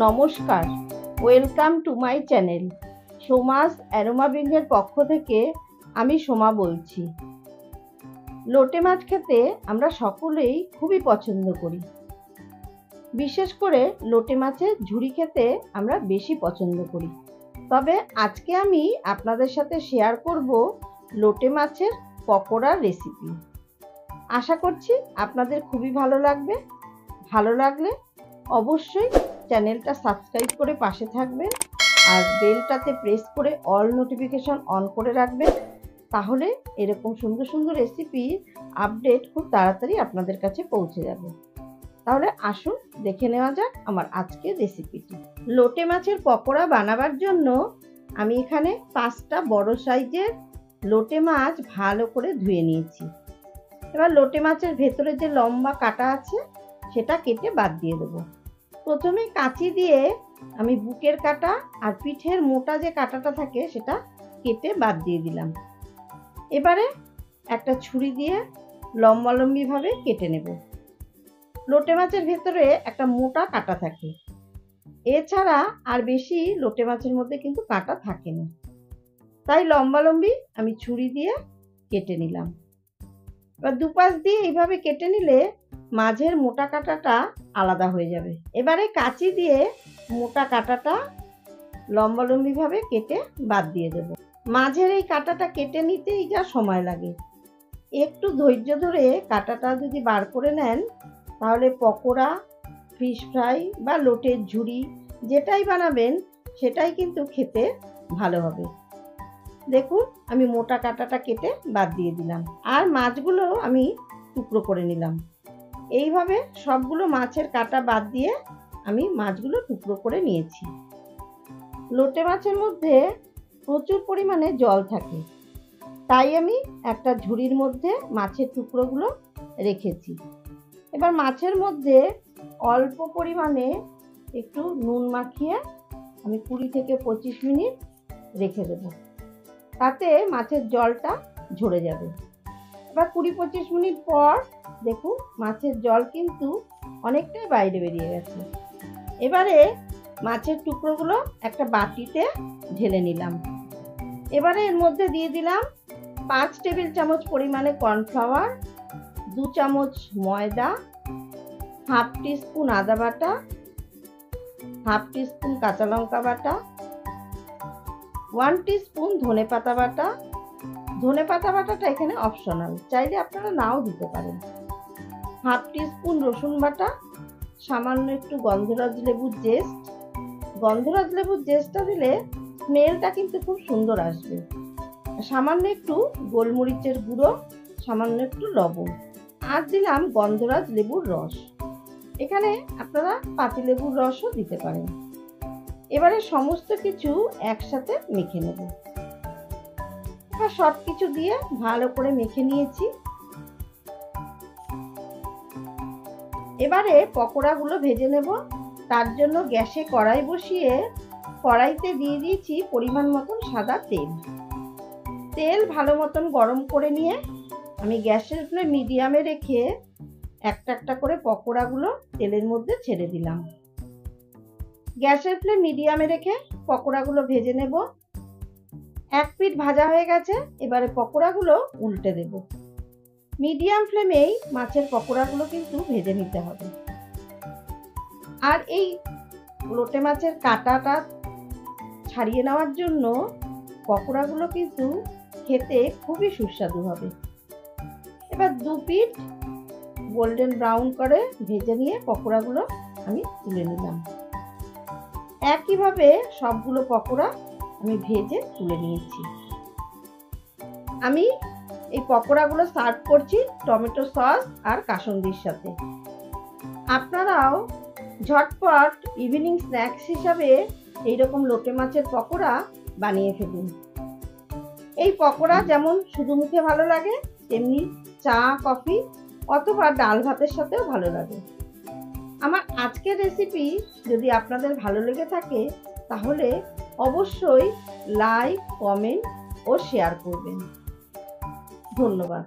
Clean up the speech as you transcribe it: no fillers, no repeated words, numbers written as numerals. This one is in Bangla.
নমস্কার, welcome to my channel. Soma's aroma বিঙ্গের পক্ষ থেকে আমি সোমা বলছি। লোটে মাছ খেতে আমরা সকলেই খুবই পছন্দ করি। বিশেষ করে লোটে মাছের ঝুরি খেতে আমরা বেশি পছন্দ করি। তবে আজকে আমি আপনাদের সাথে শেয়ার করব লোটে মাছের পকোড়ার রেসিপি। আশা করছি আপনাদের খুবই ভালো লাগবে। ভালো লাগলে অবশ্যই চ্যানেলটা সাবস্ক্রাইব করে পাশে থাকবেন আর বেলটাতে প্রেস করে অল নোটিফিকেশন অন করে রাখবেন। তাহলে এরকম সুন্দর সুন্দর রেসিপি আপডেট খুব তাড়াতাড়ি আপনাদের কাছে পৌঁছে যাবে। তাহলে আসুন দেখে নেওয়া যাক আমার আজকের রেসিপিটি। লোটে মাছের পকোড়া বানাবার জন্য আমি এখানে 5টা বড় সাইজের লোটে মাছ ভালো করে ধুয়ে নিয়েছি। এবার লোটে মাছের ভেতরে যে লম্বা কাটা আছে সেটা কেটে বাদ দিয়ে দেবো। প্রথমে কাঁচি দিয়ে আমি বুকের কাটা আর পিঠের মোটা যে কাটাটা থাকে সেটা কেটে বাদ দিয়ে দিলাম। এবারে একটা ছুরি দিয়ে লম্বালম্বিভাবে কেটে নেব। লোটে মাছের ভেতরে একটা মোটা কাটা থাকে, এছাড়া আর বেশি লোটে মাছের মধ্যে কিন্তু কাটা থাকে না, তাই লম্বালম্বি আমি ছুরি দিয়ে কেটে নিলাম। এবার দুপাশ দিয়ে এইভাবে কেটে নিলে মাঝের মোটা কাটাটা আলাদা হয়ে যাবে। এবারে কাঁচি দিয়ে মোটা কাটাটা লম্বালম্বিভাবে কেটে বাদ দিয়ে দেব। মাঝের এই কাটাটা কেটে নিতেই যা সময় লাগে, একটু ধৈর্য ধরে কাটাটা যদি বার করে নেন তাহলে পকোড়া, ফিশ ফ্রাই বা লোটের ঝুরি যেটাই বানাবেন সেটাই কিন্তু খেতে ভালো হবে। দেখুন আমি মোটা কাটাটা কেটে বাদ দিয়ে দিলাম আর মাছগুলো আমি টুকরো করে নিলাম। এইভাবে সবগুলো মাছের কাটা বাদ দিয়ে আমি মাছগুলো টুকরো করে নিয়েছি। লোটে মাছের মধ্যে প্রচুর পরিমাণে জল থাকে, তাই আমি একটা ঝুড়ির মধ্যে মাছের টুকরোগুলো রেখেছি। এবার মাছের মধ্যে অল্প পরিমাণে একটু নুন মাখিয়ে আমি 20 থেকে 25 মিনিট রেখে দেব, তাতে মাছের জলটা ঝরে যাবে। এবার 20-25 মিনিট পর দেখুন মাছের জল কিন্তু অনেকটাই বাইরে বেরিয়ে গেছে। এবারে মাছের টুকরোগুলো একটা বাটিতে ঢেলে নিলাম। এবারে এর মধ্যে দিয়ে দিলাম 5 টেবিল চামচ পরিমাণে কর্নফ্লাওয়ার, 2 চামচ ময়দা, হাফ টিস্পুন আদা বাটা, হাফ টিস্পুন কাঁচা লঙ্কা বাটা, 1 টিস্পুন ধনে পাতা বাটা। ধনে পাতা বাটাটা এখানে অপশনাল, চাইলে আপনারা নাও দিতে পারেন। হাফ টিস্পুন রসুন বাটা, সামান্য একটু গন্ধরাজ লেবুর জেস্ট। গন্ধরাজ লেবুর জেস্টটা দিলে স্মেলটা কিন্তু খুব সুন্দর আসবে। সামান্য একটু গোলমরিচের গুঁড়ো, সামান্য একটু লবণ, আর দিলাম গন্ধরাজ লেবুর রস। এখানে আপনারা পাতিলেবুর রসও দিতে পারেন। এবারে সমস্ত কিছু একসাথে মেখে নেব। এবার সব কিছু দিয়ে ভালো করে মেখে নিয়েছি। এবারে পকোড়াগুলো ভেজে নেব। তার জন্য গ্যাসে কড়াই বসিয়ে কড়াইতে দিয়ে দিয়েছি পরিমাণ মতন সাদা তেল। তেল ভালো মতন গরম করে নিয়ে আমি গ্যাসের ফ্লেম মিডিয়ামে রেখে একটা একটা করে পকোড়াগুলো তেলের মধ্যে ছেড়ে দিলাম। গ্যাসের ফ্লেম মিডিয়ামে রেখে পকোড়াগুলো ভেজে নেব। এক পিঠ ভাজা হয়ে গেছে, এবারে পকোড়াগুলো উল্টে দেব। মিডিয়াম ফ্লেমেই মাছের পকোড়াগুলো কিন্তু ভেজে নিতে হবে। আর এই লোটে মাছের কাঁটাটা ছাড়িয়ে নেওয়ার জন্য পকোড়াগুলো কিন্তু খেতে খুবই সুস্বাদু হবে। এবার 2 পিঠ গোল্ডেন ব্রাউন করে ভেজে নিয়ে পকোড়াগুলো আমি তুলে নিলাম। একইভাবে সবগুলো পকোড়া আমি ভেজে তুলে নিয়েছি। আমি এই পকোড়াগুলো সার্ভ করছি টমেটো সস আর কাসুন্দির সাথে। আপনারাও ঝটপট ইভিনিং স্ন্যাক্স হিসাবে এইরকম লোটে মাছের পকোড়া বানিয়ে ফেলুন। এই পকোড়া যেমন শুধু মুখে ভালো লাগে, তেমনি চা, কফি অথবা ডাল ভাতের সাথেও ভালো লাগে। আমার আজকের রেসিপি যদি আপনাদের ভালো লেগে থাকে তাহলে অবশ্যই লাইক, কমেন্ট ও শেয়ার করবেন। ধন্যবাদ।